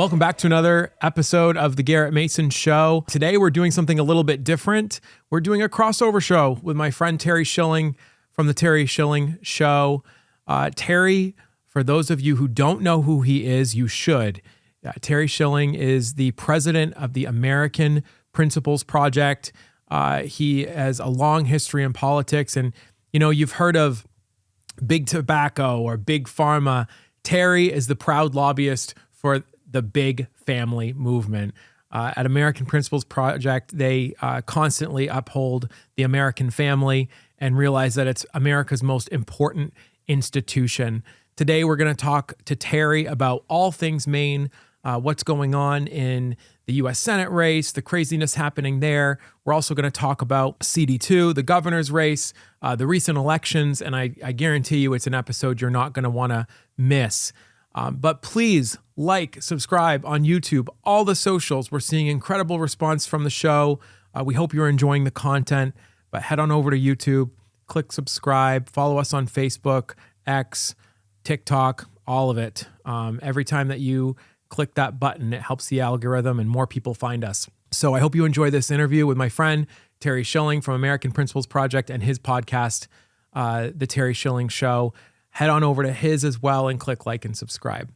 Welcome back to another episode of the Garrett Mason Show. Today we're doing something a little bit different. We're doing a crossover show with my friend Terry Schilling from the Terry Schilling Show. Terry, for those of you who don't know who he is, you should. Terry Schilling is the president of the American Principles Project. He has a long history in politics, and you've heard of big tobacco or big pharma. Terry is the proud lobbyist for the big family movement. At American Principles Project, they constantly uphold the American family and realize that it's America's most important institution. Today, we're going to talk to Terry about all things Maine, what's going on in the U.S. Senate race, the craziness happening there. We're also going to talk about CD2, the governor's race, the recent elections, and I guarantee you it's an episode you're not going to want to miss. But please like, subscribe on YouTube, all the socials. We're seeing incredible response from the show. We hope you're enjoying the content, but head on over to YouTube, click subscribe, follow us on Facebook, X, TikTok, all of it. Every time that you click that button, it helps the algorithm and more people find us. So I hope you enjoy this interview with my friend, Terry Schilling from American Principles Project and his podcast, The Terry Schilling Show. Head on over to his as well and click like and subscribe.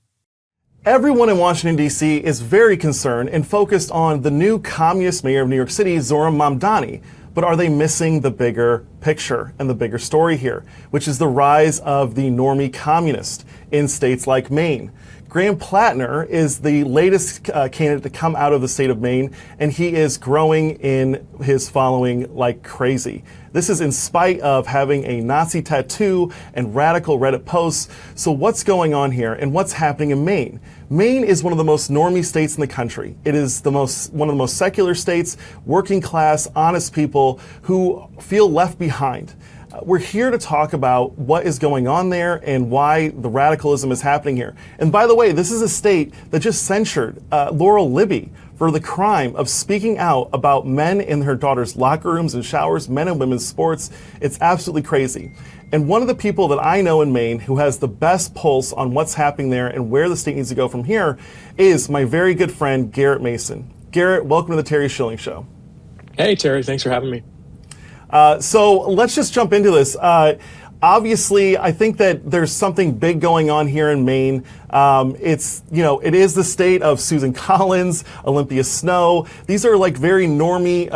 Everyone in Washington, D.C. is very concerned and focused on the new communist mayor of New York City, Zohran Mamdani. But are they missing the bigger picture and the bigger story here, which is the rise of the normie communist in states like Maine? Graham Platner is the latest candidate to come out of the state of Maine, and he is growing in his following like crazy. This is in spite of having a Nazi tattoo and radical Reddit posts. So what's going on here and what's happening in Maine? Maine is one of the most normie states in the country. It is one of the most secular states, working class, honest people who feel left behind. We're here to talk about what is going on there and why the radicalism is happening here. And by the way, this is a state that just censured Laurel Libby for the crime of speaking out about men in her daughter's locker rooms and showers, men and women's sports. It's absolutely crazy. And one of the people that I know in Maine who has the best pulse on what's happening there and where the state needs to go from here is my very good friend, Garrett Mason. Garrett, welcome to the Terry Schilling Show. Hey, Terry. Thanks for having me. So let's just jump into this. Obviously, I think that there's something big going on here in Maine. It is the state of Susan Collins, Olympia Snowe. These are like very normie,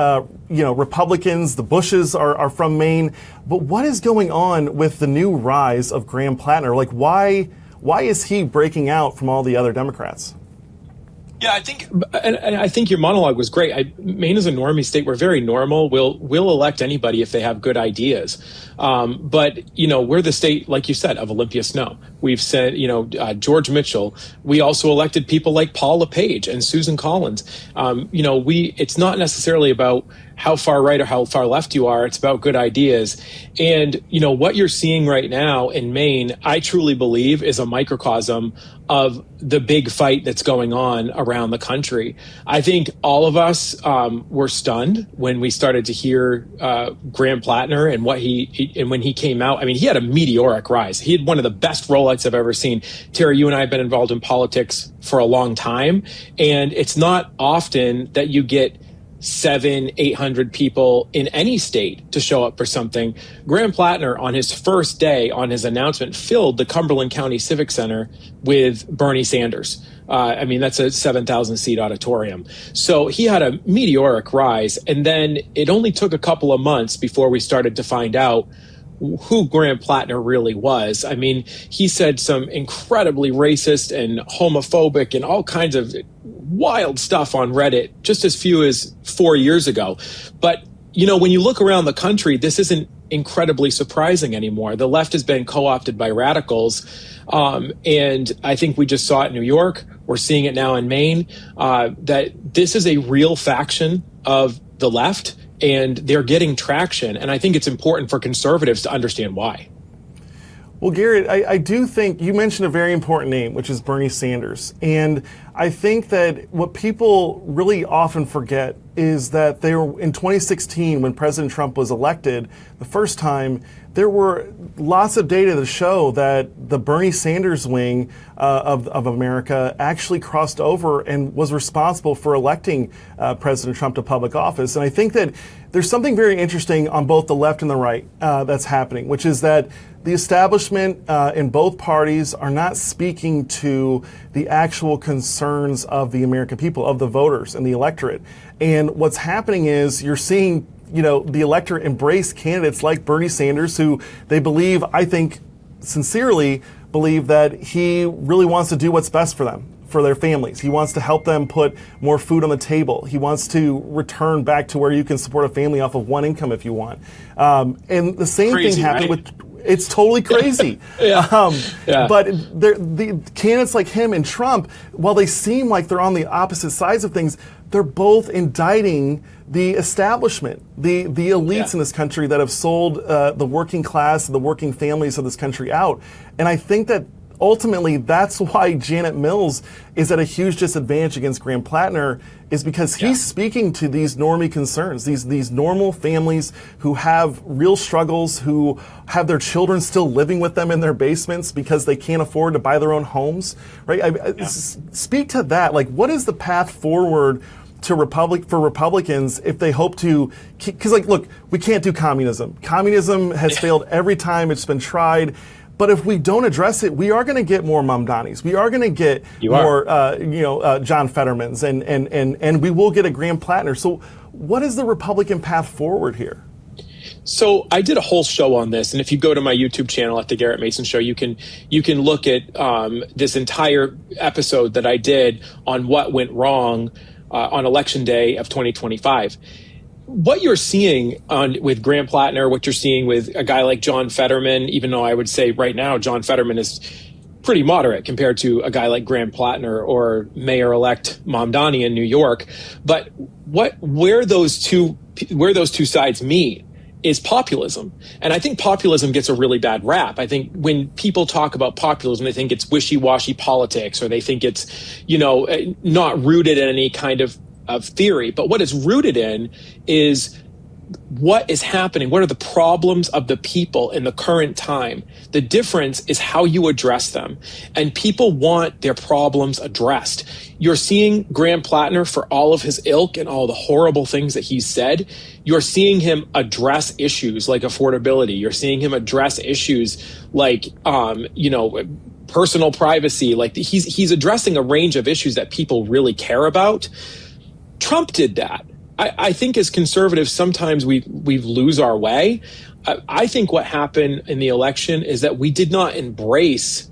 Republicans. The Bushes are from Maine. But what is going on with the new rise of Graham Platner? Like, why is he breaking out from all the other Democrats? Yeah, I think your monologue was great. Maine is a normie state. We're very normal. We'll elect anybody if they have good ideas. But we're the state, like you said, of Olympia Snowe. We've said, George Mitchell. We also elected people like Paul LePage and Susan Collins. It's not necessarily about how far right or how far left you are. It's about good ideas. And, what you're seeing right now in Maine, I truly believe is a microcosm of the big fight that's going on around the country. I think all of us were stunned when we started to hear Graham Platner and when he came out. I mean, he had a meteoric rise. He had one of the best rollouts I've ever seen. Terry, you and I have been involved in politics for a long time, and it's not often that you get 700-800 people in any state to show up for something. Graham Platner, on his first day on his announcement, filled the Cumberland County Civic Center with Bernie Sanders. That's a 7,000 seat auditorium. So he had a meteoric rise. And then it only took a couple of months before we started to find out who Graham Platner really was. I mean, he said some incredibly racist and homophobic and all kinds of wild stuff on Reddit just as few as 4 years ago. But, when you look around the country, this isn't incredibly surprising anymore. The left has been co-opted by radicals. And I think we just saw it in New York. We're seeing it now in Maine, that this is a real faction of the left, and they're getting traction. And I think it's important for conservatives to understand why. Well, Garrett, I do think you mentioned a very important name, which is Bernie Sanders. And I think that what people really often forget is that they were in 2016, when President Trump was elected the first time, there were lots of data to show that the Bernie Sanders wing of America actually crossed over and was responsible for electing President Trump to public office. And I think that there's something very interesting on both the left and the right that's happening, which is that the establishment in both parties are not speaking to the actual concerns of the American people, of the voters and the electorate. And what's happening is you're seeing, the electorate embrace candidates like Bernie Sanders, who they believe, I think, sincerely believe that he really wants to do what's best for them, for their families. He wants to help them put more food on the table. He wants to return back to where you can support a family off of one income if you want. And the same thing happened with. It's totally crazy. But the candidates like him and Trump, while they seem like they're on the opposite sides of things, they're both indicting the establishment, the elites in this country that have sold the working class, the working families of this country out. And I think that ultimately that's why Janet Mills is at a huge disadvantage against Graham Platner, is because he's speaking to these normie concerns, these normal families who have real struggles, who have their children still living with them in their basements because they can't afford to buy their own homes, right? Speak to that. Like, what is the path forward to for Republicans if they hope to, because look, we can't do communism. Communism has failed every time it's been tried. But if we don't address it, we are going to get more Mamdanis. We are going to get more, John Fettermans, and we will get a Graham Platner. So, what is the Republican path forward here? So I did a whole show on this, and if you go to my YouTube channel at the Garrett Mason Show, you can look at this entire episode that I did on what went wrong on Election Day of 2025. What you're seeing with Graham Platner, what you're seeing with a guy like John Fetterman, even though I would say right now John Fetterman is pretty moderate compared to a guy like Graham Platner or Mayor-elect Mamdani in New York, but where those two sides meet is populism. And I think populism gets a really bad rap. I think when people talk about populism, they think it's wishy-washy politics, or they think it's, not rooted in any kind of theory. But what it's rooted in is what is happening. What are the problems of the people in the current time? The difference is how you address them. And people want their problems addressed. You're seeing Graham Platner, for all of his ilk and all the horrible things that he's said, you're seeing him address issues like affordability. You're seeing him address issues like, personal privacy. Like he's addressing a range of issues that people really care about. Trump did that. I think as conservatives, sometimes we lose our way. I think what happened in the election is that we did not embrace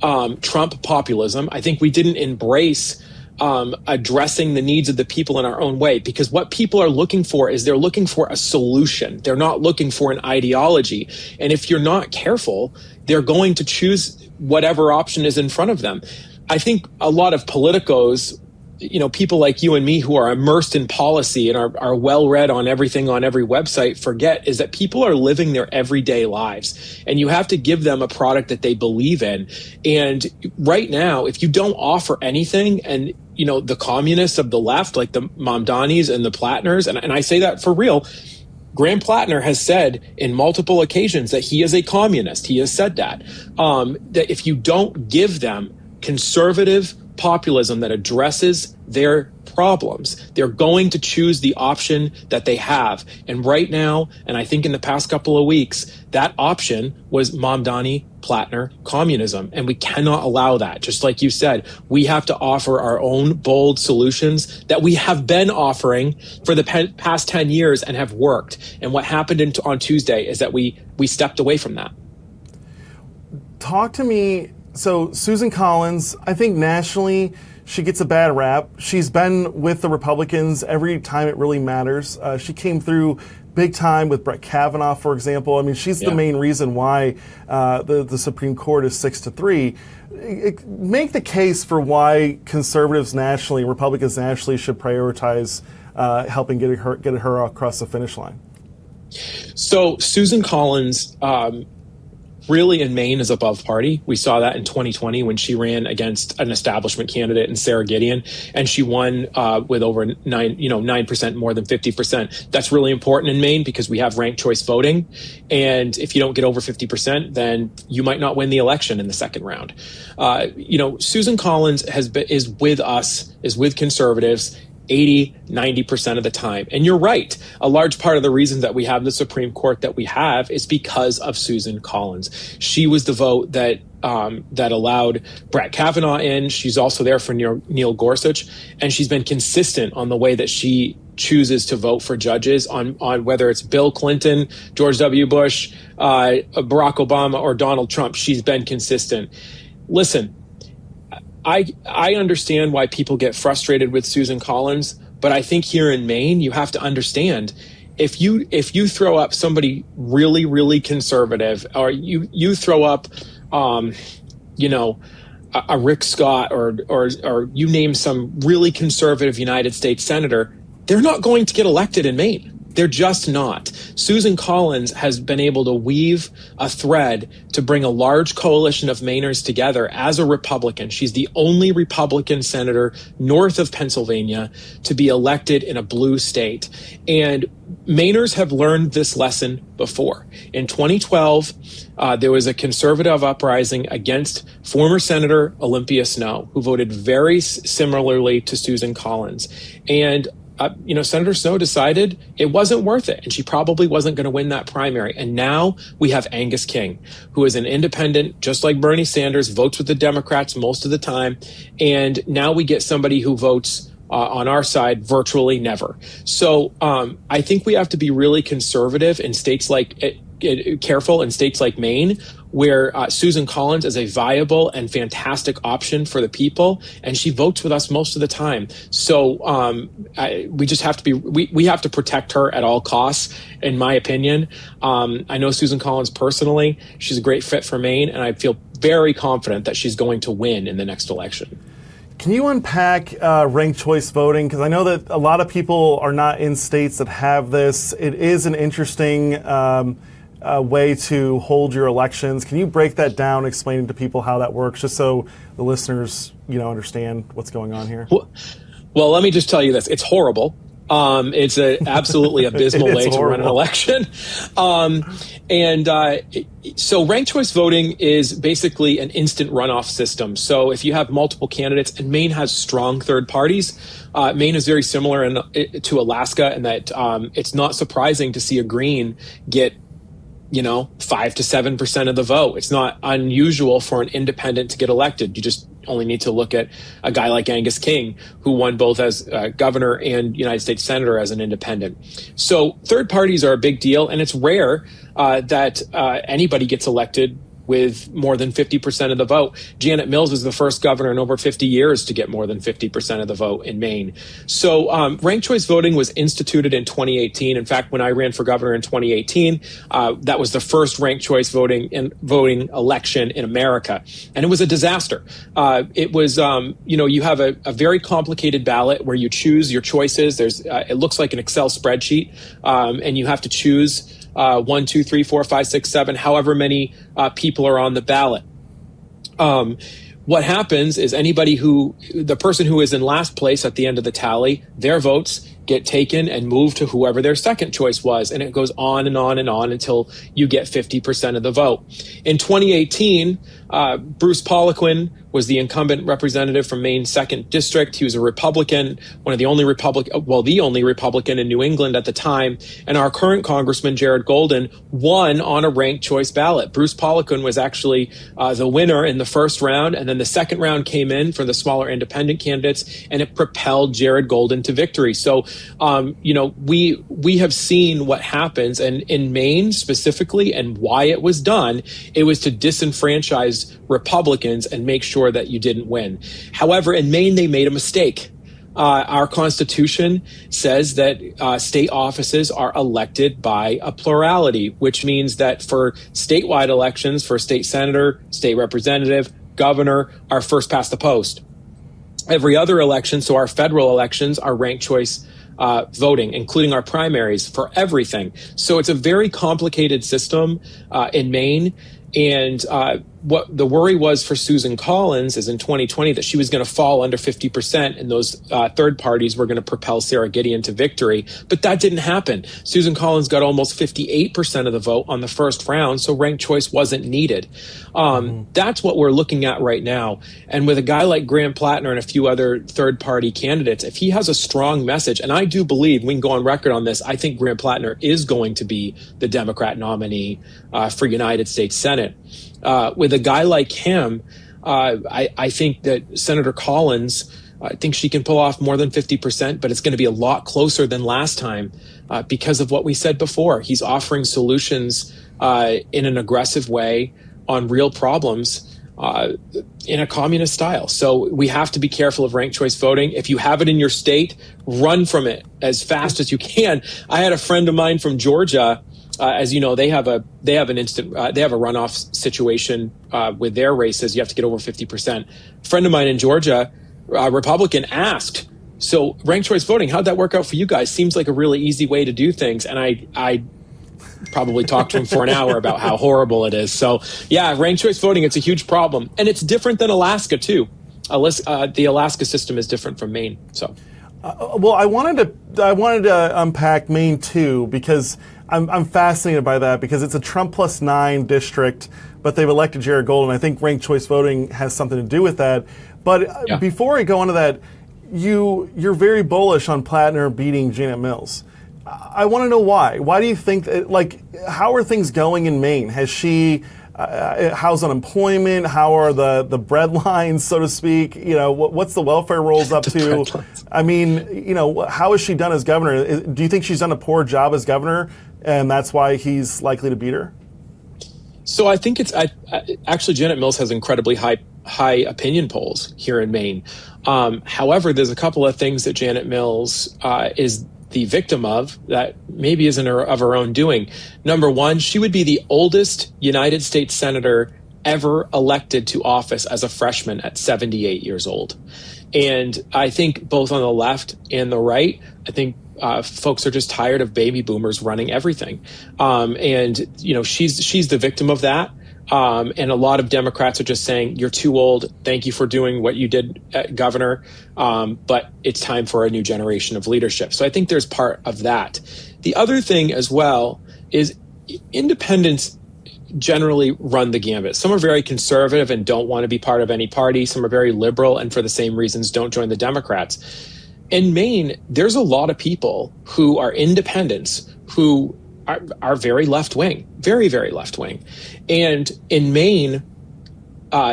Trump populism. I think we didn't embrace addressing the needs of the people in our own way, because what people are looking for is they're looking for a solution. They're not looking for an ideology. And if you're not careful, they're going to choose whatever option is in front of them. I think a lot of politicos, people like you and me who are immersed in policy and are well-read on everything on every website forget is that people are living their everyday lives, and you have to give them a product that they believe in. And right now, if you don't offer anything, and the communists of the left, like the Mamdanis and the Platners, and I say that for real, Graham Platner has said in multiple occasions that he is a communist. He has said that if you don't give them conservative populism that addresses their problems, they're going to choose the option that they have. And right now, and I think in the past couple of weeks, that option was Mamdani Platner communism. And we cannot allow that. Just like you said, we have to offer our own bold solutions that we have been offering for the past 10 years and have worked. And what happened on Tuesday is that we stepped away from that. Talk to me. So Susan Collins, I think nationally, she gets a bad rap. She's been with the Republicans every time it really matters. She came through big time with Brett Kavanaugh, for example. I mean, she's the main reason why the Supreme Court is 6-3. Make the case for why conservatives nationally, Republicans nationally, should prioritize helping get her across the finish line. So Susan Collins really in Maine is above party. We saw that in 2020 when she ran against an establishment candidate in Sarah Gideon, and she won with over 9%, more than 50%. That's really important in Maine because we have ranked choice voting, and if you don't get over 50%, then you might not win the election in the second round. Susan Collins is with conservatives 80-90% of the time. And you're right. A large part of the reason that we have the Supreme Court that we have is because of Susan Collins. She was the vote that allowed Brett Kavanaugh in. She's also there for Neil Gorsuch. And she's been consistent on the way that she chooses to vote for judges on whether it's Bill Clinton, George W. Bush, Barack Obama, or Donald Trump. She's been consistent. Listen, I understand why people get frustrated with Susan Collins, but I think here in Maine, you have to understand if you throw up somebody really, really conservative, or you throw up, a Rick Scott or you name some really conservative United States senator, they're not going to get elected in Maine. They're just not. Susan Collins has been able to weave a thread to bring a large coalition of Mainers together as a Republican. She's the only Republican senator north of Pennsylvania to be elected in a blue state. And Mainers have learned this lesson before. In 2012, there was a conservative uprising against former Senator Olympia Snowe, who voted very similarly to Susan Collins. And Senator Snowe decided it wasn't worth it, and she probably wasn't going to win that primary. And now we have Angus King, who is an independent, just like Bernie Sanders, votes with the Democrats most of the time. And now we get somebody who votes on our side virtually never. So I think we have to be really conservative in states careful in states like Maine, where Susan Collins is a viable and fantastic option for the people, and she votes with us most of the time. So we just have to be we have to protect her at all costs, in my opinion. I know Susan Collins personally; she's a great fit for Maine, and I feel very confident that she's going to win in the next election. Can you unpack ranked choice voting? Because I know that a lot of people are not in states that have this. It is an interesting way to hold your elections. Can you break that down, explaining to people how that works, just so the listeners, understand what's going on here? Well, let me just tell you this. It's horrible. It's an absolutely abysmal way to run an election. So ranked choice voting is basically an instant runoff system. So if you have multiple candidates, and Maine has strong third parties, Maine is very similar to Alaska in that it's not surprising to see a Green get 5 to 7% of the vote. It's not unusual for an independent to get elected. You just only need to look at a guy like Angus King, who won both as governor and United States senator as an independent. So third parties are a big deal, and it's rare that anybody gets elected with more than 50% of the vote. Janet Mills was the first governor in over 50 years to get more than 50% of the vote in Maine. So ranked choice voting was instituted in 2018. In fact, when I ran for governor in 2018, that was the first ranked choice voting election in America. And it was a disaster. It was, you have a very complicated ballot where you choose your choices. It looks like an Excel spreadsheet, and you have to choose 1, 2, 3, 4, 5, 6, 7, however many people are on the ballot. What happens is the person who is in last place at the end of the tally, their votes get taken and moved to whoever their second choice was. And it goes on and on and on until you get 50% of the vote. In 2018, Bruce Poliquin was the incumbent representative from Maine's 2nd District. He was a Republican, the only Republican in New England at the time. And our current Congressman, Jared Golden, won on a ranked choice ballot. Bruce Poliquin was actually the winner in the first round, and then the second round came in for the smaller independent candidates, and it propelled Jared Golden to victory. So, we have seen what happens, and in Maine specifically, and why it was done. It was to disenfranchise Republicans and make sure that you didn't win. However, in Maine, they made a mistake. Our Constitution says that state offices are elected by a plurality, which means that for statewide elections, for state senator, state representative, governor, are first past the post. Every other election, so our federal elections, are ranked choice voting, including our primaries for everything. So it's a very complicated system in Maine. And what the worry was for Susan Collins is in 2020 that she was going to fall under 50%, and those third parties were going to propel Sarah Gideon to victory. But that didn't happen. Susan Collins got almost 58% of the vote on the first round, so ranked choice wasn't needed. That's what we're looking at right now. And with a guy like Graham Platner and a few other third-party candidates, if he has a strong message, and I do believe, we can go on record on this, I think Graham Platner is going to be the Democrat nominee for United States Senate. With a guy like him, I think that Senator Collins, I think she can pull off more than 50%, but it's going to be a lot closer than last time because of what we said before. He's offering solutions in an aggressive way on real problems in a communist style. So we have to be careful of ranked choice voting. If you have it in your state, run from it as fast as you can. I had a friend of mine from Georgia. As you know, they have a runoff situation with their races. You have to get over 50%. A friend of mine in Georgia, Republican, asked, so ranked choice voting, how'd that work out for you guys? Seems like a really easy way to do things. And I probably talked to him for an hour about how horrible it is. So yeah, ranked choice voting, it's a huge problem. And it's different than Alaska too. The Alaska system is different from Maine. So. Well, I wanted to unpack Maine too, because I'm fascinated by that, because it's a Trump +9 district, but they've elected Jared Golden. I think ranked choice voting has something to do with that. But before I go into that, you're very bullish on Platner beating Janet Mills. I want to know why. Why do you think how are things going in Maine? Has she? How's unemployment? How are the bread lines, so to speak? What's the welfare rolls up to? I mean, how has she done as governor? Do you think she's done a poor job as governor, and that's why he's likely to beat her? So I think actually Janet Mills has incredibly high opinion polls here in Maine. However, there's a couple of things that Janet Mills is the victim of that maybe isn't of her own doing. Number one, she would be the oldest United States senator ever elected to office as a freshman at 78 years old. And I think both on the left and the right, I think folks are just tired of baby boomers running everything. And she's the victim of that. And a lot of Democrats are just saying, you're too old. Thank you for doing what you did, Governor. But it's time for a new generation of leadership. So I think there's part of that. The other thing as well is independents generally run the gambit. Some are very conservative and don't want to be part of any party. Some are very liberal and for the same reasons don't join the Democrats. In Maine, there's a lot of people who are independents who are very left-wing, very, very left-wing. And in Maine,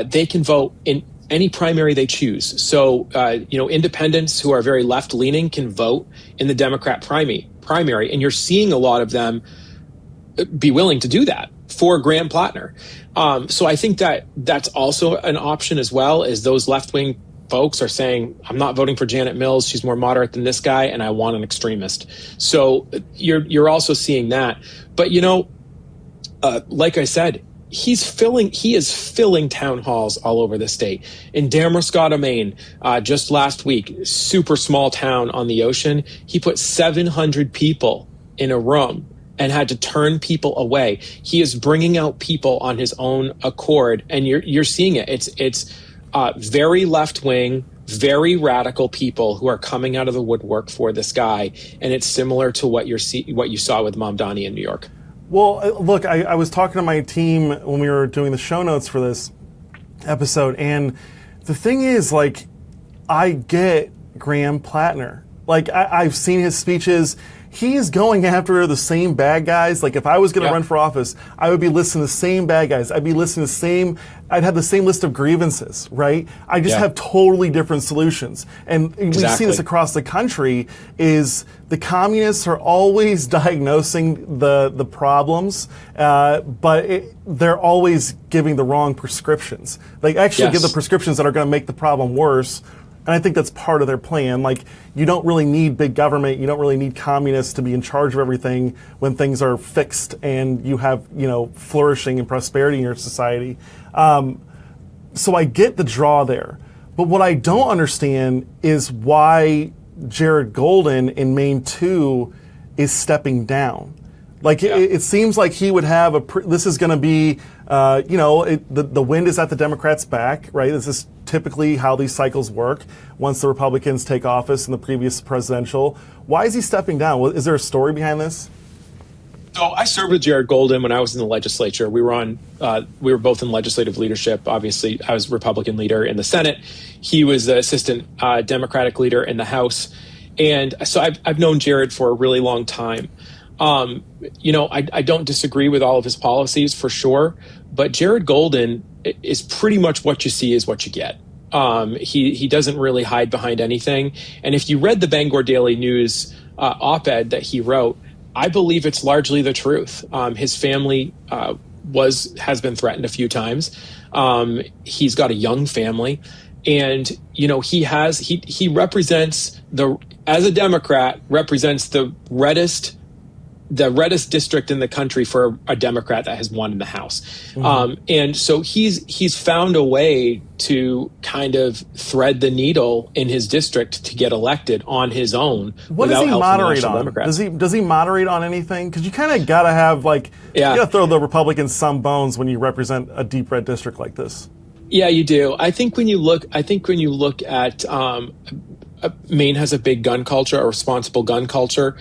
they can vote in any primary they choose. So, independents who are very left-leaning can vote in the Democrat primary. And you're seeing a lot of them be willing to do that for Graham Platner. So I think that's also an option as well, is those left-wing folks are saying, I'm not voting for Janet Mills. She's more moderate than this guy, and I want an extremist. So you're also seeing that. But, like I said, he is filling town halls all over the state. In Damascotta, Maine, just last week, super small town on the ocean, he put 700 people in a room and had to turn people away. He is bringing out people on his own accord, and you're seeing it. It's very left-wing, very radical people who are coming out of the woodwork for this guy, and it's similar to what you saw with Mamdani in New York. Well, look, I was talking to my team when we were doing the show notes for this episode, and the thing is, I get Graham Platner. I've seen his speeches. He's going after the same bad guys. If I was going to run for office, I would be listening to the same bad guys. I'd have the same list of grievances, right? I just have totally different solutions. And we see this across the country, is the communists are always diagnosing the problems, but they're always giving the wrong prescriptions. They actually give the prescriptions that are going to make the problem worse. And I think that's part of their plan. You don't really need big government. You don't really need communists to be in charge of everything when things are fixed and you have, flourishing and prosperity in your society. So I get the draw there. But what I don't understand is why Jared Golden in Maine 2 is stepping down. It seems like he would have this is going to be The wind is at the Democrats' back, right? This is typically how these cycles work once the Republicans take office in the previous presidential. Why is he stepping down? Is there a story behind this? So I served with Jared Golden when I was in the legislature. We were both in legislative leadership. Obviously, I was Republican leader in the Senate. He was the assistant Democratic leader in the House. And so I've known Jared for a really long time. I don't disagree with all of his policies for sure, but Jared Golden is pretty much what you see is what you get. He doesn't really hide behind anything. And if you read the Bangor Daily News op-ed that he wrote, I believe it's largely the truth. His family has been threatened a few times. He's got a young family, and he represents as a Democrat represents the reddest district in the country for a Democrat that has won in the House. Mm-hmm. And so he's found a way to kind of thread the needle in his district to get elected on his own. What does he moderate on? Does he moderate on anything? Because you kind of got to have you got to throw the Republicans some bones when you represent a deep red district like this. Yeah, you do. I think when you look at Maine has a big gun culture, a responsible gun culture,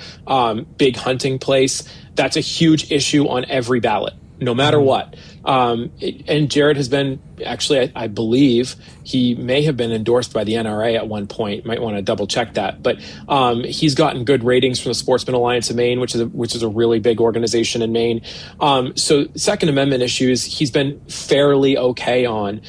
big hunting place. That's a huge issue on every ballot, no matter what. And Jared has been, actually, I believe he may have been endorsed by the NRA at one point. Might want to double check that. But he's gotten good ratings from the Sportsman Alliance of Maine, which is a really big organization in Maine. So Second Amendment issues, he's been fairly okay on.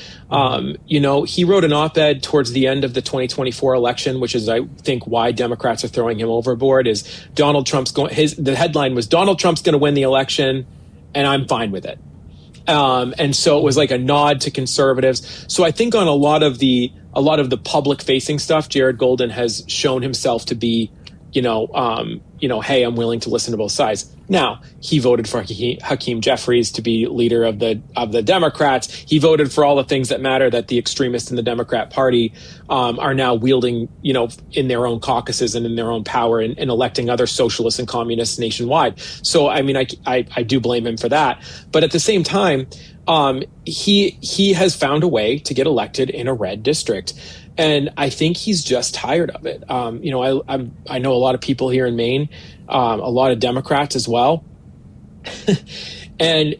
He wrote an op-ed towards the end of the 2024 election, which is, I think, why Democrats are throwing him overboard. Is Donald Trump's the headline was Donald Trump's going to win the election, and I'm fine with it. And so it was like a nod to conservatives. So I think on a lot of the public facing stuff, Jared Golden has shown himself to be, hey, I'm willing to listen to both sides. Now, he voted for Hakeem Jeffries to be leader of the Democrats. He voted for all the things that matter that the extremists in the Democrat Party are now wielding, in their own caucuses and in their own power and electing other socialists and communists nationwide. So, I mean, I do blame him for that. But at the same time, he has found a way to get elected in a red district. And I think he's just tired of it. I know a lot of people here in Maine, a lot of Democrats as well. And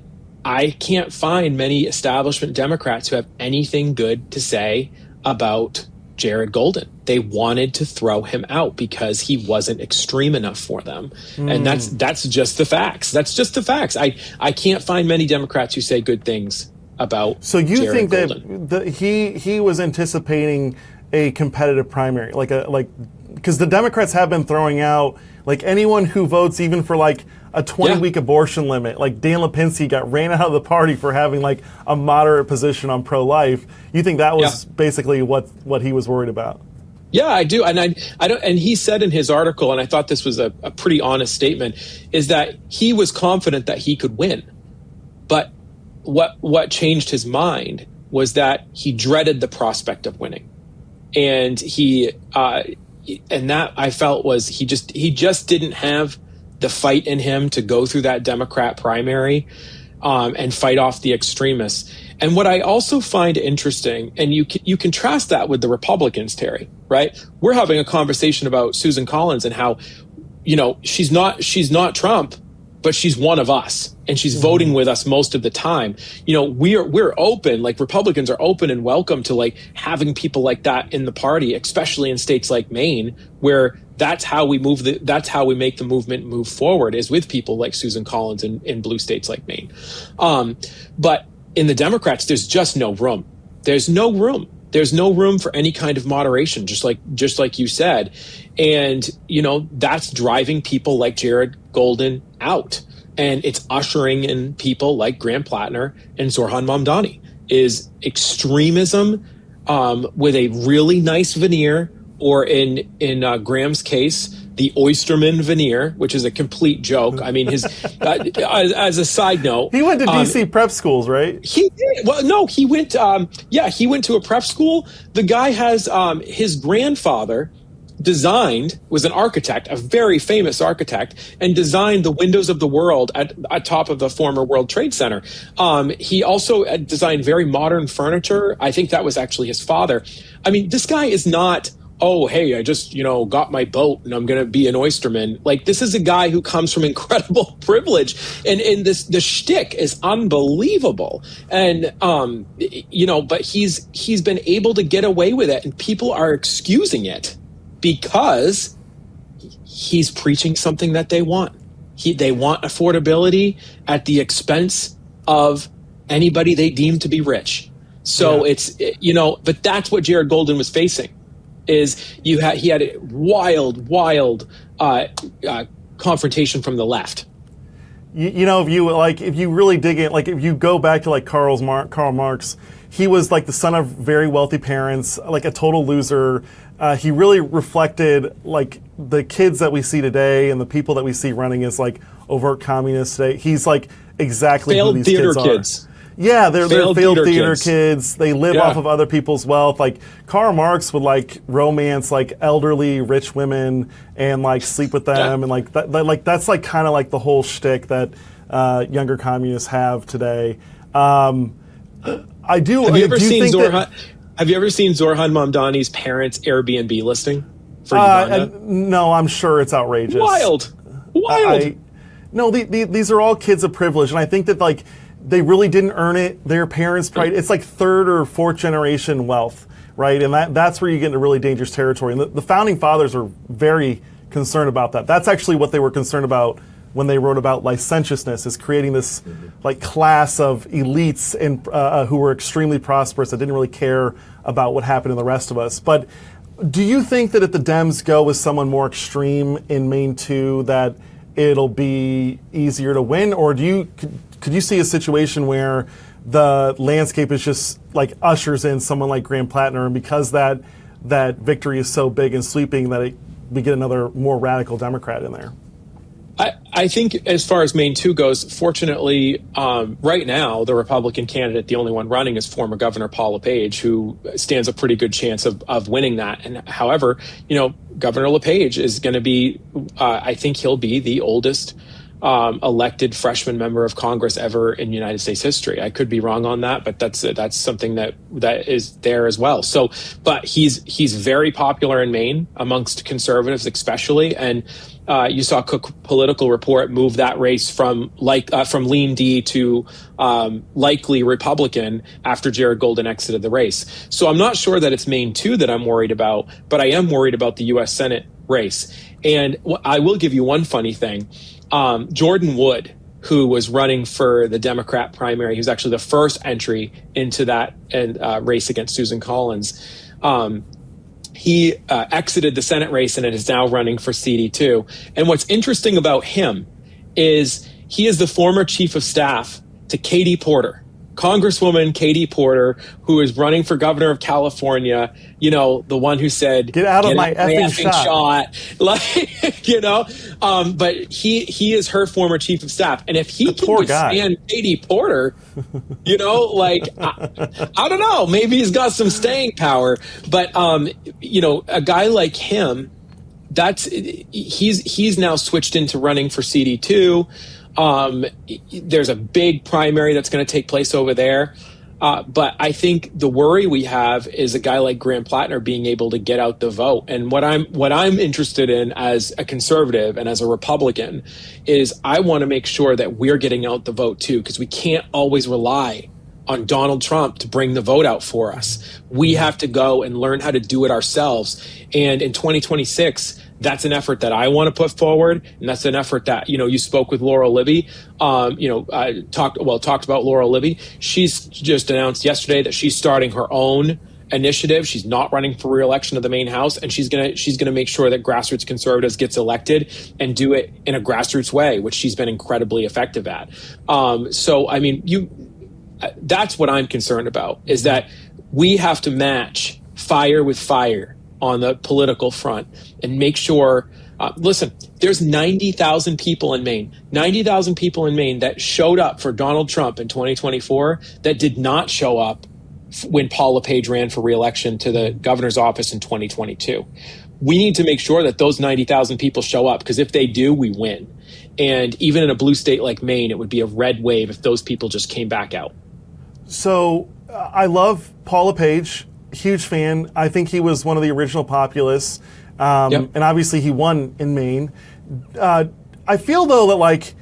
I can't find many establishment Democrats who have anything good to say about Jared Golden. They wanted to throw him out because he wasn't extreme enough for them. And that's just the facts. That's just the facts. I can't find many Democrats who say good things about So you Jared think Golden. that he was anticipating a competitive primary, because the Democrats have been throwing out anyone who votes even for a 20-week abortion limit, like Dan Lipinski got ran out of the party for having a moderate position on pro-life. You think that was basically what he was worried about? Yeah, I do. And I don't, and he said in his article, and I thought this was a pretty honest statement, is that he was confident that he could win. But what changed his mind was that he dreaded the prospect of winning. And and that I felt was he just didn't have the fight in him to go through that Democrat primary and fight off the extremists. And what I also find interesting, and you contrast that with the Republicans, Terry, right? We're having a conversation about Susan Collins and how, she's not Trump, but she's one of us, and she's voting with us most of the time. We're open, Republicans are open and welcome to having people like that in the party, especially in states like Maine, where that's how we make the movement move forward, is with people like Susan Collins in blue states like Maine. But in the Democrats, there's just no room. There's no room. There's no room for any kind of moderation, just like you said. And, that's driving people like Jared Golden out. And it's ushering in people like Graham Platner and Zorhan Mamdani. Is extremism with a really nice veneer, or in Graham's case, the Oysterman veneer, which is a complete joke. I mean, his as a side note, he went to DC prep schools, right? He did. Well, no, he went. He went to a prep school. The guy has his grandfather was an architect, a very famous architect, and designed the windows of the world at top of the former World Trade Center. He also designed very modern furniture. I think that was actually his father. I mean, this guy is not, oh, hey, I just, got my boat and I'm going to be an oysterman. Like, this is a guy who comes from incredible privilege. And the shtick is unbelievable. And, but he's been able to get away with it, and people are excusing it because he's preaching something that they want. They want affordability at the expense of anybody they deem to be rich. So but that's what Jared Golden was facing. He had a wild confrontation from the left. If you really dig in, like if you go back to like Karl Marx, he was like the son of very wealthy parents, like a total loser. He really reflected like the kids that we see today and the people that we see running as like overt communists today. He's like exactly failed who these kids are. Kids. Yeah, they're failed theater kids. They live off of other people's wealth. Like Karl Marx would like romance like elderly rich women and like sleep with them, and like that's like kind of like the whole shtick that younger communists have today. I do. Have you ever seen Zorhan Mamdani's parents' Airbnb listing for Uganda? No, I'm sure it's outrageous. Wild. These are all kids of privilege, and I think that like they really didn't earn it. Their parents probably, it's like third or fourth generation wealth, right? And that's where you get into really dangerous territory. And the founding fathers were very concerned about that. That's actually what they were concerned about when they wrote about licentiousness, is creating this like class of elites and who were extremely prosperous that didn't really care about what happened to the rest of us. But do you think that if the Dems go with someone more extreme in Maine too, that it'll be easier to win? Or could you see a situation where the landscape is just like ushers in someone like Graham Platner, and because that victory is so big and sweeping that we get another more radical Democrat in there? I think as far as Maine 2 goes, fortunately, right now, the Republican candidate, the only one running, is former Governor Paul LePage, who stands a pretty good chance of winning that. And however, Governor LePage is going to be, I think he'll be the oldest elected freshman member of Congress ever in United States history. I could be wrong on that, but that's something that is there as well. So, but he's very popular in Maine amongst conservatives, especially, and you saw Cook Political Report move that race from lean D to likely Republican after Jared Golden exited the race. So I'm not sure that it's Maine 2 that I'm worried about, but I am worried about the U.S. Senate race. And I will give you one funny thing. Jordan Wood, who was running for the Democrat primary, he was actually the first entry into that race against Susan Collins. He exited the Senate race and is now running for CD2. And what's interesting about him is he is the former chief of staff to Katie Porter, Congresswoman Katie Porter, who is running for governor of California, the one who said, get out of my effing shot. But he is her former chief of staff. And if he can withstand Katie Porter, I don't know, maybe he's got some staying power. But, a guy like him, he's now switched into running for CD2. There's a big primary that's going to take place over there. But I think the worry we have is a guy like Graham Platner being able to get out the vote. And what I'm interested in as a conservative and as a Republican is I want to make sure that we're getting out the vote too, because we can't always rely on Donald Trump to bring the vote out for us. We have to go and learn how to do it ourselves. And in 2026, that's an effort that I want to put forward, and that's an effort that you spoke with Laurel Libby. Talked about Laurel Libby. She's just announced yesterday that she's starting her own initiative. She's not running for re-election to the Maine House, and she's gonna make sure that grassroots conservatives gets elected and do it in a grassroots way, which she's been incredibly effective at. That's what I'm concerned about, is that we have to match fire with fire on the political front and make sure, listen, there's 90,000 people in Maine that showed up for Donald Trump in 2024 that did not show up when Paul LePage ran for re-election to the governor's office in 2022. we need to make sure that those 90,000 people show up, because if they do, we win. And even in a blue state like Maine, it would be a red wave if those people just came back out. So I love Paul LePage, huge fan. I think he was one of the original populists, and obviously he won in Maine. I feel, though, that like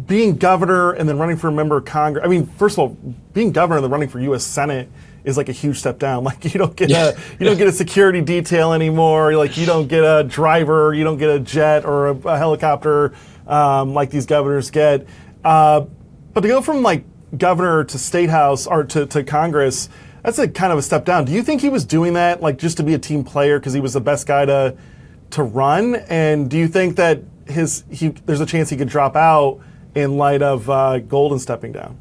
being governor and then running for a member of Congress, I mean, first of all, being governor and then running for U.S. Senate is like a huge step down. Like you don't get a security detail anymore. Like you don't get a driver, you don't get a jet or a helicopter like these governors get. But to go from like governor to state house or to Congress, that's a kind of a step down. Do you think he was doing that like just to be a team player because he was the best guy to run? And do you think that there's a chance he could drop out in light of Golden stepping down?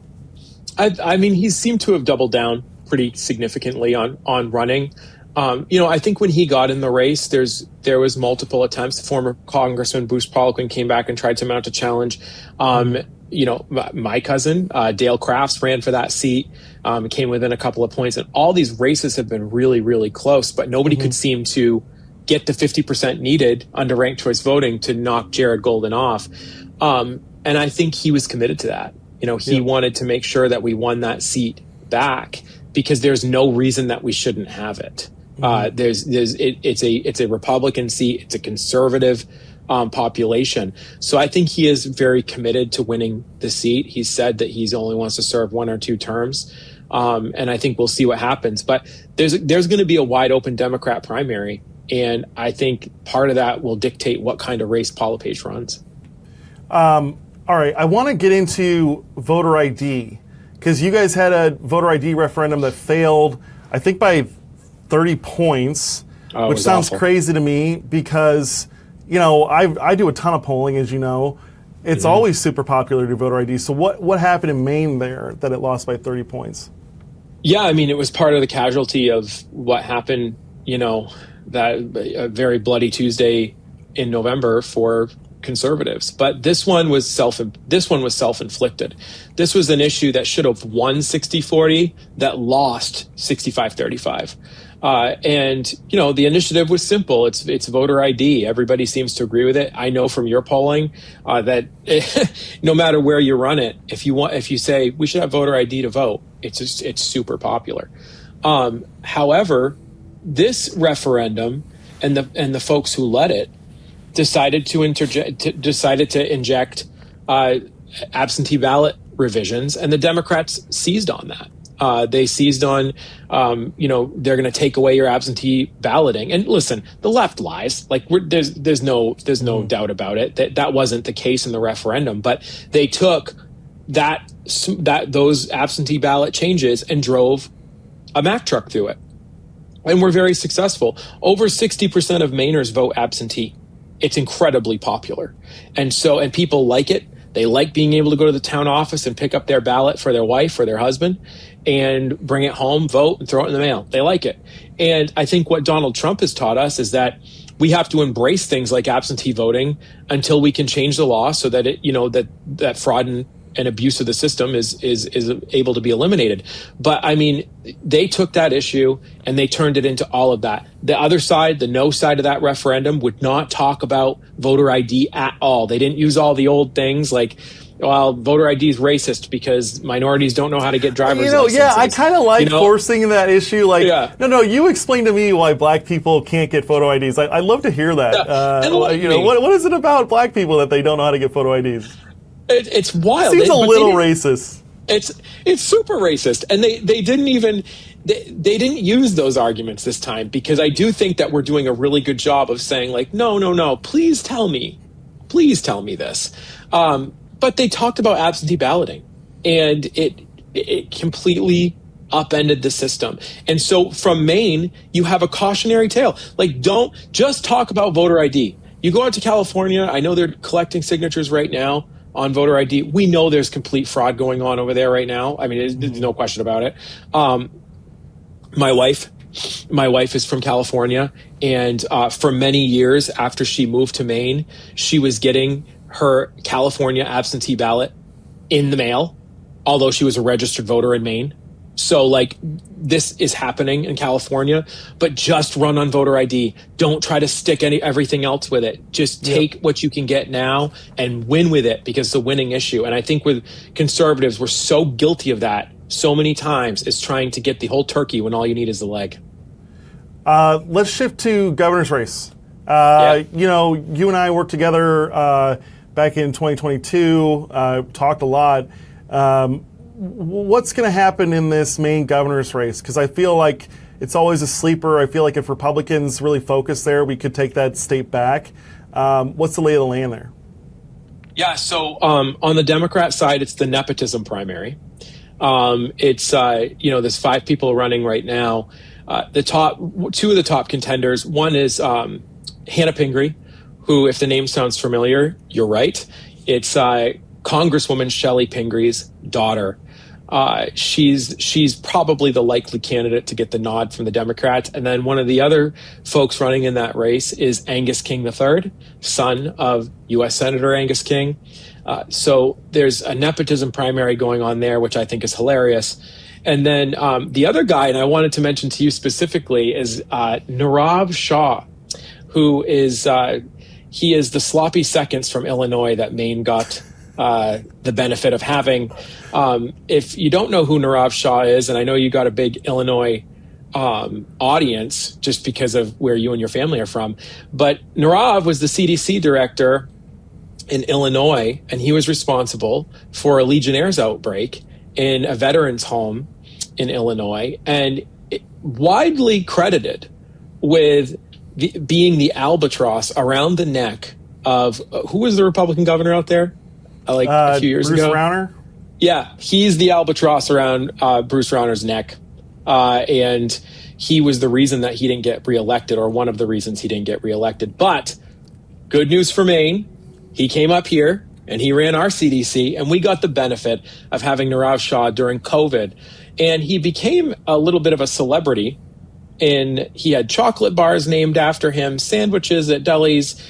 I mean, he seemed to have doubled down pretty significantly on running. I think when he got in the race, there was multiple attempts. Former Congressman Bruce Poliquin came back and tried to mount a challenge. My cousin, Dale Crafts, ran for that seat, came within a couple of points. And all these races have been really, really close, but nobody could seem to get the 50% needed under ranked choice voting to knock Jared Golden off. And I think he was committed to that. He wanted to make sure that we won that seat back because there's no reason that we shouldn't have it. It's a Republican seat. It's a conservative population. So I think he is very committed to winning the seat. He said that he only wants to serve 1 or 2 terms. And I think we'll see what happens. But there's going to be a wide open Democrat primary. And I think part of that will dictate what kind of race Paul LePage runs. All right, I want to get into voter ID because you guys had a voter ID referendum that failed, I think, by 30 points, which sounds awful. Crazy to me because, I do a ton of polling, as you know. It's always super popular to do voter ID. So what happened in Maine there that it lost by 30 points? Yeah, I mean, it was part of the casualty of what happened, that a very bloody Tuesday in November for conservatives. But this one was self-inflicted. This was an issue that should have won 60-40 that lost 65-35. And the initiative was simple. It's voter ID. Everybody seems to agree with it. I know from your polling that no matter where you run it, if you say we should have voter ID to vote, it's super popular. However, this referendum and the folks who led it decided to inject absentee ballot revisions, and the Democrats seized on that. They seized on, they're going to take away your absentee balloting. And listen, the left lies. Like there's no doubt about it that wasn't the case in the referendum. But they took those absentee ballot changes and drove a Mack truck through it, and we're very successful. Over 60% of Mainers vote absentee. It's incredibly popular, and people like it. They like being able to go to the town office and pick up their ballot for their wife or their husband and bring it home, vote, and throw it in the mail. They like it. And I think what Donald Trump has taught us is that we have to embrace things like absentee voting until we can change the law so that that fraud and abuse of the system is able to be eliminated. But I mean, they took that issue and they turned it into all of that. The other side, the no side of that referendum, would not talk about voter ID at all. They didn't use all the old things like, well, voter ID is racist because minorities don't know how to get driver's licenses. Yeah, I kind of like forcing that issue. Like, no, you explain to me why black people can't get photo IDs. I'd love to hear that. What is it about black people that they don't know how to get photo IDs? It's wild. Seems a little racist. It's super racist, and they didn't use those arguments this time because I do think that we're doing a really good job of saying like, no, please tell me this. But they talked about absentee balloting, and it completely upended the system. And so from Maine, you have a cautionary tale. Like, don't just talk about voter ID. You go out to California. I know they're collecting signatures right now on voter ID. We know there's complete fraud going on over there right now. I mean, there's no question about it. My wife is from California, and for many years after she moved to Maine, she was getting her California absentee ballot in the mail, although she was a registered voter in Maine. So like this is happening in California, but just run on voter ID. Don't try to stick everything else with it. Just take what you can get now and win with it, because it's a winning issue. And I think with conservatives, we're so guilty of that so many times, is trying to get the whole turkey when all you need is the leg. Let's shift to governor's race. You know, you and I worked together back in 2022, talked a lot. What's going to happen in this Maine governor's race? Because I feel like it's always a sleeper. I feel like if Republicans really focus there, we could take that state back. What's the lay of the land there? Yeah, so on the Democrat side, it's the nepotism primary. It's, you know, there's 5 people running right now. Two of the top contenders, one is Hannah Pingree, who, if the name sounds familiar, you're right. It's Congresswoman Shelley Pingree's daughter. She's probably the likely candidate to get the nod from the Democrats. And then one of the other folks running in that race is Angus King III, son of U.S. Senator Angus King. So there's a nepotism primary going on there, which I think is hilarious. And then the other guy, and I wanted to mention to you specifically, is Nirav Shah, who is he is the sloppy seconds from Illinois that Maine got the benefit of having. If you don't know who Nirav Shah is, and I know you got a big Illinois audience just because of where you and your family are from, but Nirav was the CDC director in Illinois, and he was responsible for a Legionnaire's outbreak in a veterans home in Illinois, and widely credited with being the albatross around the neck of who was the Republican governor out there a few years Bruce ago? Rauner? Yeah, he's the albatross around Bruce Rauner's neck, and he was the reason that he didn't get reelected, or one of the reasons he didn't get reelected. But good news for Maine, he came up here and he ran our CDC, and we got the benefit of having Nirav Shah during COVID. And he became a little bit of a celebrity. He had chocolate bars named after him, sandwiches at delis,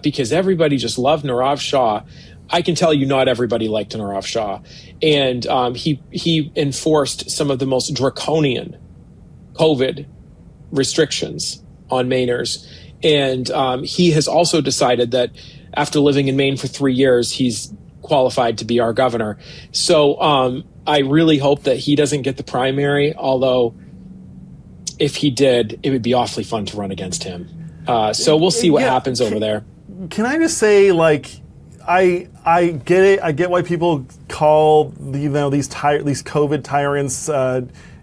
because everybody just loved Nirav Shah. I can tell you not everybody liked Nirav Shah. And he enforced some of the most draconian COVID restrictions on Mainers. And he has also decided that after living in Maine for 3 years, he's qualified to be our governor. So I really hope that he doesn't get the primary, although if he did, it would be awfully fun to run against him. So we'll see what happens over there. Can I just say, like, I get it. I get why people call these COVID tyrants,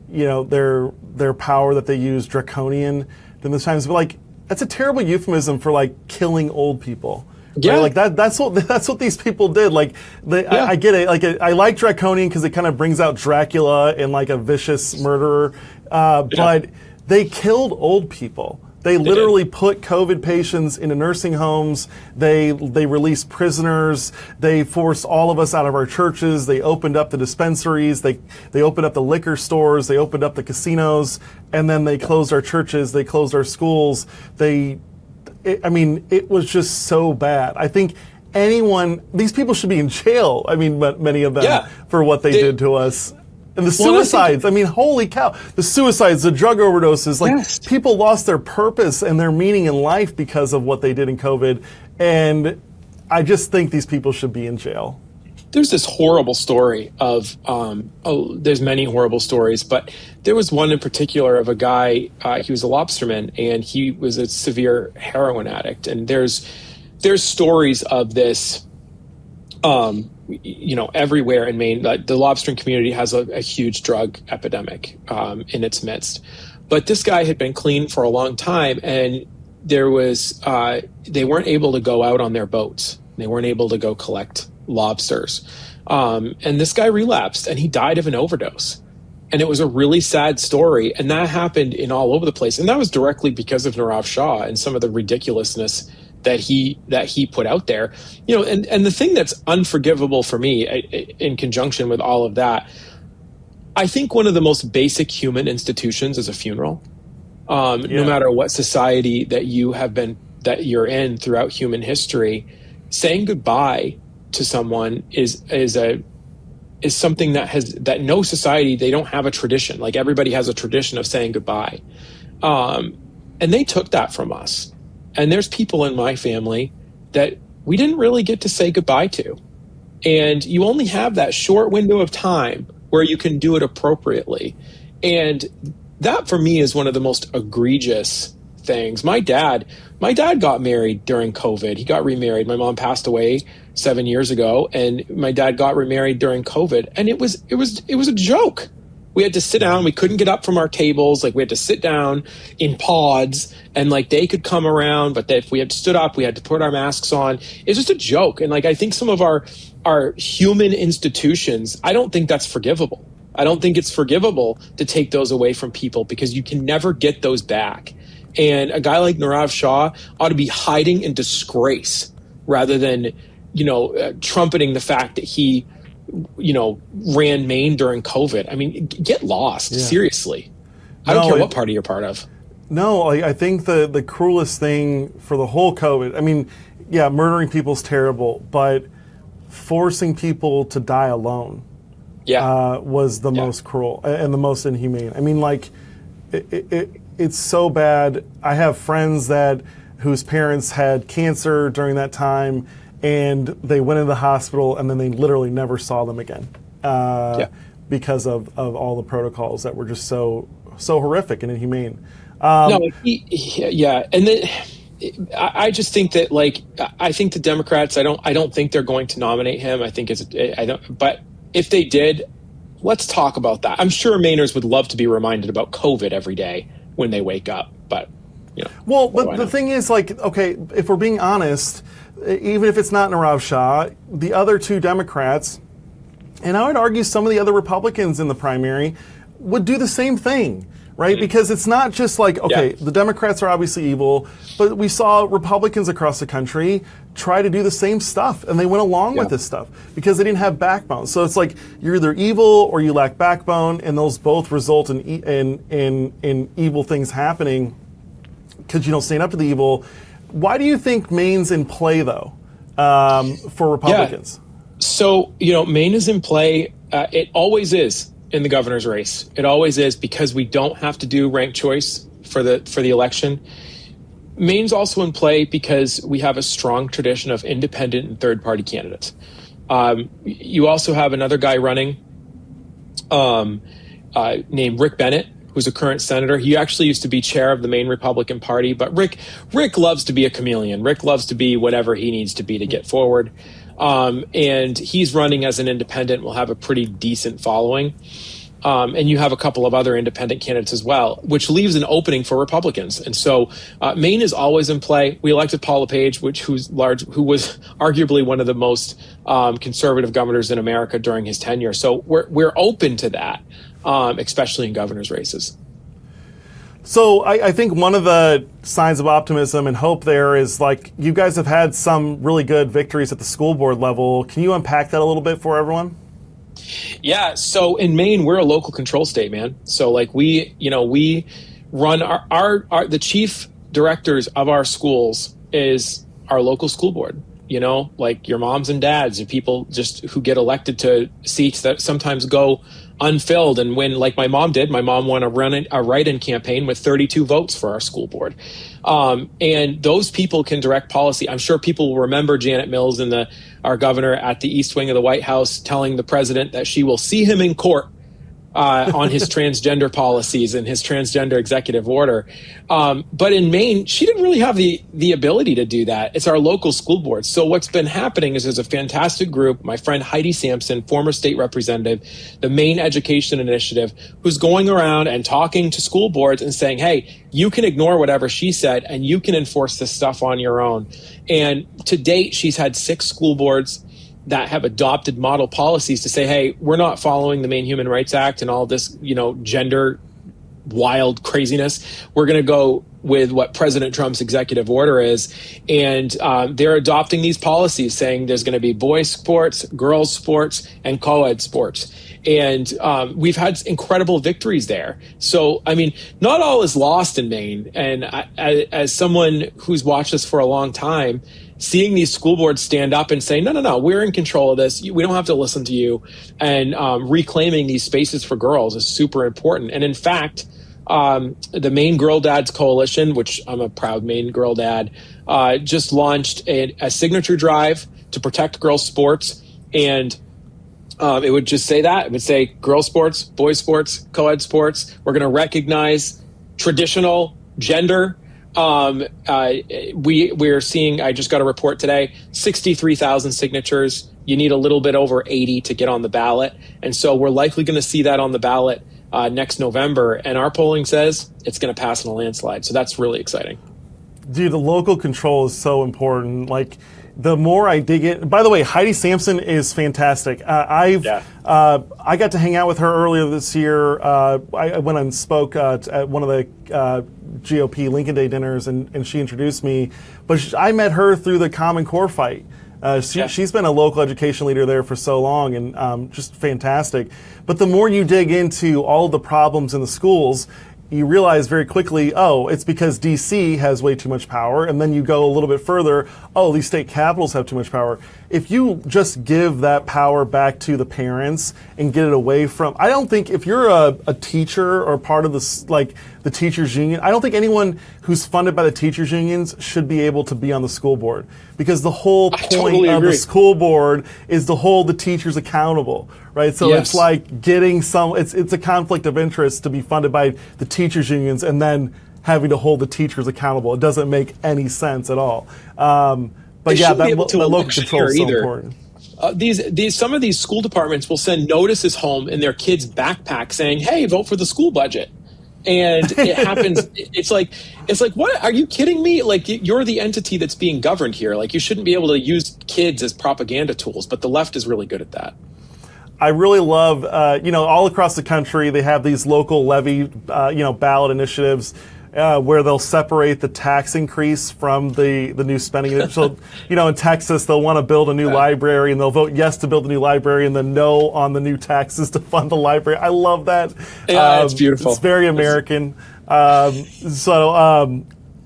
their power that they use draconian in those times. But like, that's a terrible euphemism for like killing old people. Yeah, right? Like that's what these people did. Like, I get it. Like, I like draconian because it kind of brings out Dracula and like a vicious murderer. But they killed old people. They literally put COVID patients into nursing homes. They released prisoners. They forced all of us out of our churches. They opened up the dispensaries. They opened up the liquor stores. They opened up the casinos. And then they closed our churches. They closed our schools. It was just so bad. I think these people should be in jail. I mean, many of them for what they did to us. And the suicides, holy cow. The suicides, the drug overdoses, people lost their purpose and their meaning in life because of what they did in COVID. And I just think these people should be in jail. There's this horrible story of, there's many horrible stories, but there was one in particular of a guy, he was a lobsterman, and he was a severe heroin addict. And there's stories of this, everywhere in Maine. The lobstering community has a huge drug epidemic in its midst. But this guy had been clean for a long time, and there was they weren't able to go out on their boats. They weren't able to go collect lobsters. And this guy relapsed, and he died of an overdose. And it was a really sad story. And that happened in all over the place. And that was directly because of Nirav Shah and some of the ridiculousness that he put out there, and the thing that's unforgivable for me in conjunction with all of that, I think one of the most basic human institutions is a funeral. No matter what society that you're in throughout human history, saying goodbye to someone is a is something that no society, they don't have a tradition. Like everybody has a tradition of saying goodbye. And they took that from us. And there's people in my family that we didn't really get to say goodbye to. And you only have that short window of time where you can do it appropriately. And that for me is one of the most egregious things. My dad got married during COVID. He got remarried. My mom passed away 7 years ago, and my dad got remarried during COVID. And it was a joke. We had to sit down. We couldn't get up from our tables. Like we had to sit down in pods, and like they could come around. But if we had stood up, we had to put our masks on. It's just a joke. And like I think some of our human institutions, I don't think that's forgivable. I don't think it's forgivable to take those away from people because you can never get those back. And a guy like Nirav Shah ought to be hiding in disgrace rather than, trumpeting the fact that he, ran Maine during COVID. I mean, get lost, seriously. I don't care what party you're part of. No, I think the cruelest thing for the whole COVID, I mean, yeah, murdering people is terrible, but forcing people to die alone was the most cruel and the most inhumane. I mean, like, it's so bad. I have friends whose parents had cancer during that time, and they went into the hospital, and then they literally never saw them again because of all the protocols that were just so horrific and inhumane. And then I just think that, like, I think the Democrats, I don't think they're going to nominate him. But if they did, let's talk about that. I'm sure Mainers would love to be reminded about COVID every day when they wake up, but Well, but the thing is, like, okay, if we're being honest, even if it's not Nirav Shah, the other two Democrats, and I would argue some of the other Republicans in the primary, would do the same thing, right? Mm-hmm. Because it's not just like, okay, the Democrats are obviously evil, but we saw Republicans across the country try to do the same stuff, and they went along with this stuff because they didn't have backbone. So it's like you're either evil or you lack backbone, and those both result in evil things happening because you don't stand up to the evil. Why do you think Maine's in play, though, for Republicans? So, Maine is in play. It always is in the governor's race. It always is because we don't have to do ranked choice for the election. Maine's also in play because we have a strong tradition of independent and third-party candidates. You also have another guy running named Rick Bennett, who's a current senator. He actually used to be chair of the Maine Republican Party, but Rick loves to be a chameleon. Rick loves to be whatever he needs to be to get forward. And he's running as an independent, will have a pretty decent following. And you have a couple of other independent candidates as well, which leaves an opening for Republicans. And so Maine is always in play. We elected Paul LePage, who was arguably one of the most conservative governors in America during his tenure. So we're open to that, especially in governor's races. So I think one of the signs of optimism and hope there is, like, you guys have had some really good victories at the school board level. Can you unpack that a little bit for everyone? Yeah. So in Maine, we're a local control state, man. So like we run the chief directors of our schools is our local school board. Like your moms and dads and people just who get elected to seats that sometimes go unfilled. And when, like my mom did, my mom won a write-in campaign with 32 votes for our school board. And those people can direct policy. I'm sure people will remember Janet Mills and our governor at the East Wing of the White House telling the president that she will see him in court on his transgender policies and his transgender executive order. But in Maine, she didn't really have the ability to do that. It's our local school board. So what's been happening is there's a fantastic group, my friend Heidi Sampson, former state representative, the Maine Education Initiative, who's going around and talking to school boards and saying, hey, you can ignore whatever she said and you can enforce this stuff on your own. And to date, she's had 6 school boards that have adopted model policies to say, hey, we're not following the Maine Human Rights Act and all this, gender wild craziness. We're going to go with what President Trump's executive order is. And they're adopting these policies saying there's going to be boys sports, girls sports, and co-ed sports. And we've had incredible victories there. So, I mean, not all is lost in Maine. And as someone who's watched this for a long time, seeing these school boards stand up and say, no, we're in control of this. We don't have to listen to you. And reclaiming these spaces for girls is super important. And in fact, the Maine Girl Dads Coalition, which I'm a proud Maine Girl Dad, just launched a signature drive to protect girls' sports. And it would just say that. It would say girls' sports, boys' sports, co-ed sports. We're going to recognize traditional gender. We're seeing, I just got a report today, 63,000 signatures. You need a little bit over 80 to get on the ballot. And so we're likely going to see that on the ballot next November. And our polling says it's going to pass in a landslide. So that's really exciting. Dude, the local control is so important. Like, the more I dig it. By the way, Heidi Sampson is fantastic. I got to hang out with her earlier this year. I went and spoke at one of the GOP Lincoln Day dinners, and she introduced me. But I met her through the Common Core fight. She's been a local education leader there for so long, and just fantastic. But the more you dig into all of the problems in the schools, you realize very quickly, it's because DC has way too much power. And then you go a little bit further, these state capitals have too much power. If you just give that power back to the parents and get it away from, I don't think if you're a teacher or part of this, like the teachers union, I don't think anyone who's funded by the teachers unions should be able to be on the school board, because the whole point of the school board is to hold the teachers accountable, right? So it's like getting it's a conflict of interest to be funded by the teachers unions and then having to hold the teachers accountable. It doesn't make any sense at all. But yeah, that local control is so important. Some of these school departments will send notices home in their kids' backpack saying, "Hey, vote for the school budget." And it happens. It's like, what? Are you kidding me? Like, you're the entity that's being governed here. Like, you shouldn't be able to use kids as propaganda tools. But the left is really good at that. I really love, all across the country, they have these local levy, ballot initiatives where they'll separate the tax increase from the new spending. So, in Texas, they'll want to build a new library, and they'll vote yes to build a new library and then no on the new taxes to fund the library. I love that. Yeah, it's beautiful. It's very American. Anyway,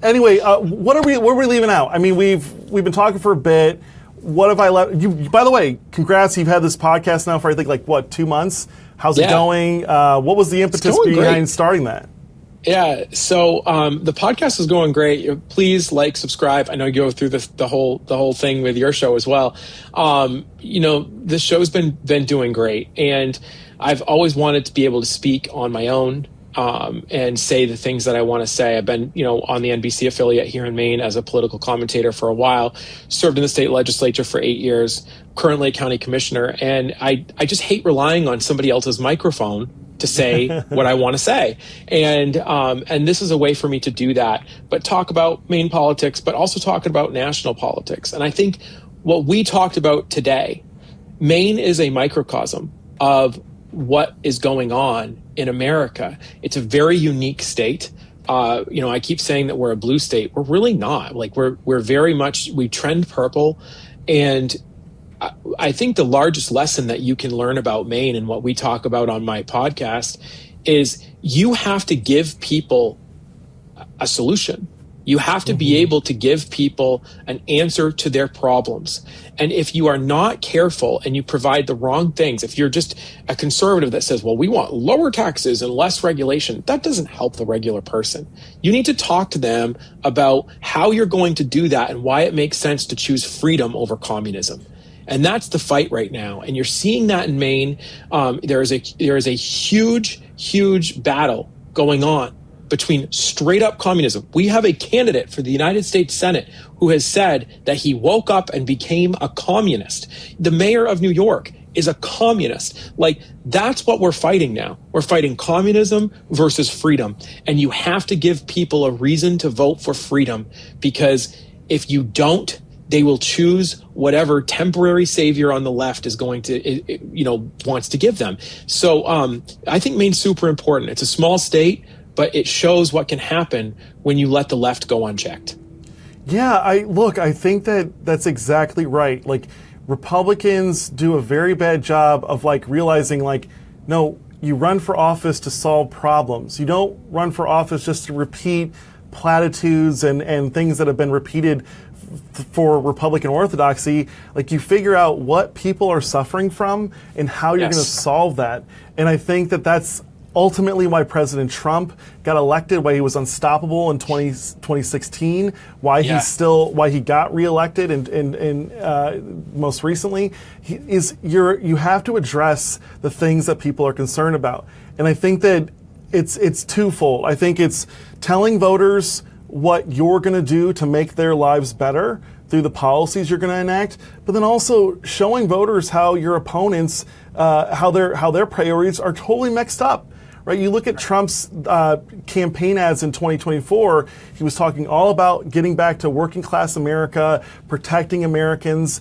what are we leaving out? I mean, we've been talking for a bit. What have I left? By the way, congrats. You've had this podcast now for, I think, 2 months? How's it going? What was the impetus behind starting that? Yeah, so the podcast is going great. Please subscribe. I know you go through the whole thing with your show as well. The show's been doing great, and I've always wanted to be able to speak on my own and say the things that I want to say. I've been, on the NBC affiliate here in Maine as a political commentator for a while, served in the state legislature for 8 years, currently a county commissioner, and I just hate relying on somebody else's microphone to say what I want to say. And this is a way for me to do that, but talk about Maine politics, but also talk about national politics. And I think what we talked about today, Maine is a microcosm of what is going on in America. It's a very unique state. I keep saying that we're a blue state. We're really not. We're very much, we trend purple. And I think the largest lesson that you can learn about Maine and what we talk about on my podcast is you have to give people a solution. You have to be able to give people an answer to their problems. And if you are not careful and you provide the wrong things, if you're just a conservative that says, well, we want lower taxes and less regulation, that doesn't help the regular person. You need to talk to them about how you're going to do that and why it makes sense to choose freedom over communism. And that's the fight right now. And you're seeing that in Maine. There is a huge battle going on between straight up communism. We have a candidate for the United States Senate who has said that he woke up and became a communist. The mayor of New York is a communist. That's what we're fighting now. We're fighting communism versus freedom. And you have to give people a reason to vote for freedom, because if you don't, they will choose whatever temporary savior on the left is going to, wants to give them. So I think Maine's super important. It's a small state. but it shows what can happen when you let the left go unchecked. Yeah, I think that's exactly right. Like, Republicans do a very bad job of like realizing like, no, you run for office to solve problems. You don't run for office just to repeat platitudes and things that have been repeated for Republican orthodoxy. Like, you figure out what people are suffering from and how you're going to solve that. And I think that's ultimately why President Trump got elected, why he was unstoppable in 2016, why he got reelected and most recently, you have to address the things that people are concerned about. And I think that it's twofold. I think it's telling voters what you're going to do to make their lives better through the policies you're going to enact, but then also showing voters how your opponents, how their priorities are totally mixed up. Right, you look at Trump's campaign ads in 2024, he was talking all about getting back to working class America, protecting Americans,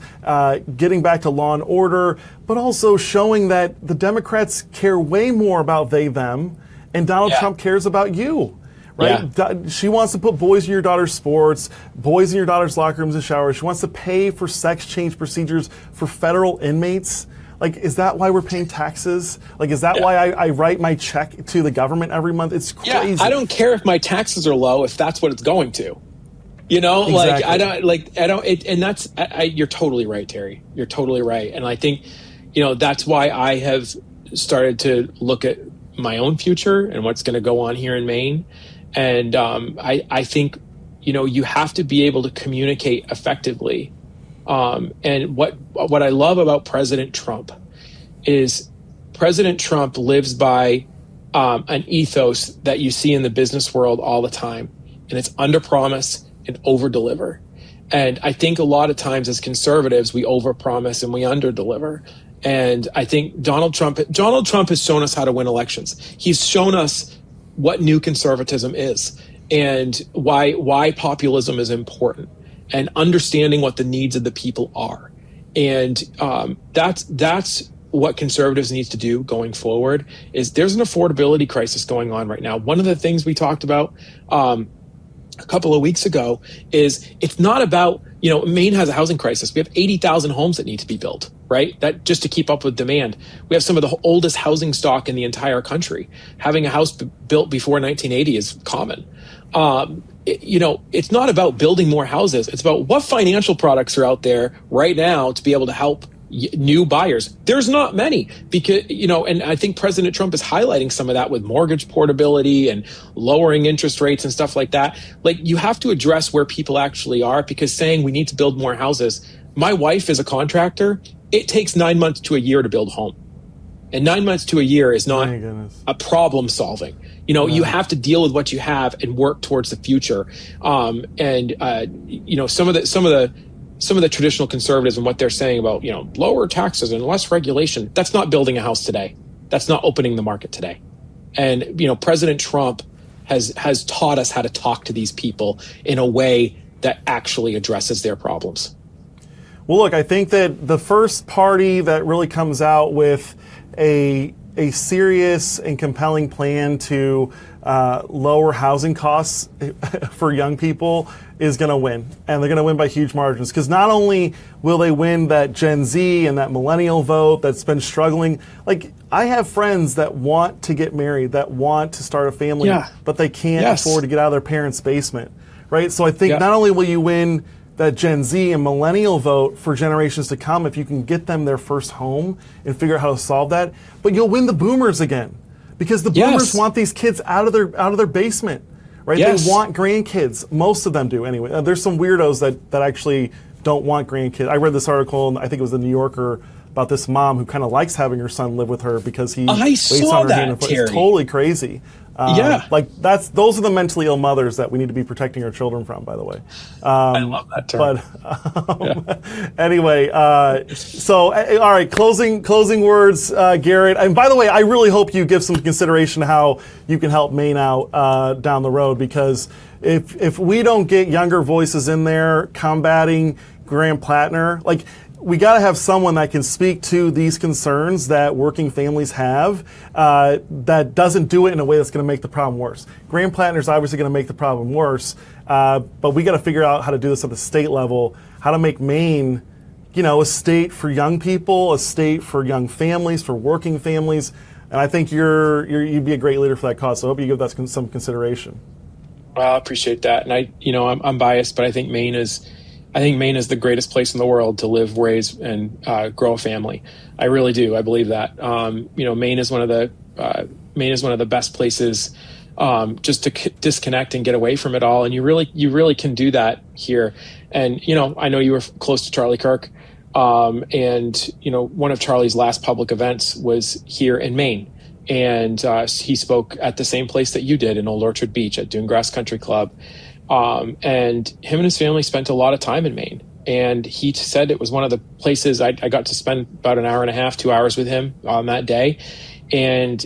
getting back to law and order, but also showing that the Democrats care way more about they, them, and Donald Trump cares about you. Right? Yeah. She wants to put boys in your daughter's sports, boys in your daughter's locker rooms and showers. She wants to pay for sex change procedures for federal inmates. Like, is that why we're paying taxes? Like, is that why I write my check to the government every month? It's crazy. Yeah, I don't care if my taxes are low if that's what it's going to. You know, exactly. You're totally right, Terry. You're totally right. And I think, that's why I have started to look at my own future and what's going to go on here in Maine. And I think, you have to be able to communicate effectively. And what I love about President Trump is President Trump lives by an ethos that you see in the business world all the time, and it's under promise and over deliver. And I think a lot of times as conservatives, we over promise and we under deliver. And I think Donald Trump has shown us how to win elections. He's shown us what new conservatism is and why populism is important, and understanding what the needs of the people are. And that's what conservatives need to do going forward. Is there's an affordability crisis going on right now. One of the things we talked about a couple of weeks ago is it's not about, Maine has a housing crisis. We have 80,000 homes that need to be built, right? That just to keep up with demand. We have some of the oldest housing stock in the entire country. Having a house built before 1980 is common. It's not about building more houses. It's about what financial products are out there right now to be able to help new buyers. There's not many because, and I think President Trump is highlighting some of that with mortgage portability and lowering interest rates and stuff like that. Like, you have to address where people actually are, because saying we need to build more houses. My wife is a contractor. It takes 9 months to a year to build a home. And 9 months to a year is not a problem solving. You have to deal with what you have and work towards the future. Some of the traditional conservatives and what they're saying about, lower taxes and less regulation, that's not building a house today. That's not opening the market today. And, President Trump has taught us how to talk to these people in a way that actually addresses their problems. Well, look, I think that the first party that really comes out with a serious and compelling plan to lower housing costs for young people is going to win. And they're going to win by huge margins. Because not only will they win that Gen Z and that millennial vote that's been struggling, like, I have friends that want to get married, that want to start a family, but they can't afford to get out of their parents' basement, right? So I think not only will you win that Gen Z and millennial vote for generations to come if you can get them their first home and figure out how to solve that, but you'll win the boomers again, because the boomers want these kids out of their basement, right? They want grandkids. Most of them do anyway. There's some weirdos that actually don't want grandkids. I read this article, I think it was the New Yorker, about this mom who kind of likes having her son live with her because he waits on her hand and foot. It's totally crazy. Those are the mentally ill mothers that we need to be protecting our children from, by the way. I love that term. But anyway, so all right, closing words, Garrett. And by the way, I really hope you give some consideration how you can help Maine out down the road, because if we don't get younger voices in there combating Graham Platner, like, we got to have someone that can speak to these concerns that working families have, that doesn't do it in a way that's going to make the problem worse. Graham Platner is obviously going to make the problem worse, but we got to figure out how to do this at the state level, how to make Maine, a state for young people, a state for young families, for working families. And I think you'd be a great leader for that cause. So I hope you give that some consideration. Well, I appreciate that. And I'm biased, but I think Maine is the greatest place in the world to live, raise, and grow a family. I really do. I believe that. Maine is one of the best places just to disconnect and get away from it all. And you really can do that here. And I know you were close to Charlie Kirk, and one of Charlie's last public events was here in Maine. And he spoke at the same place that you did in Old Orchard Beach at Dunegrass Country Club. And him and his family spent a lot of time in Maine. And he said it was one of the places I got to spend about an hour and a half, 2 hours with him on that day. And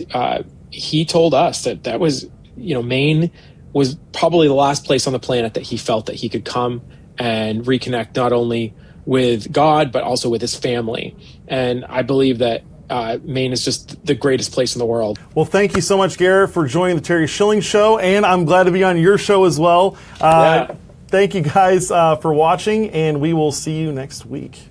he told us that was, Maine was probably the last place on the planet that he felt that he could come and reconnect not only with God, but also with his family. And I believe that Maine is just the greatest place in the world. Well, thank you so much, Garrett, for joining the Terry Schilling Show, and I'm glad to be on your show as well. Thank you guys for watching, and we will see you next week.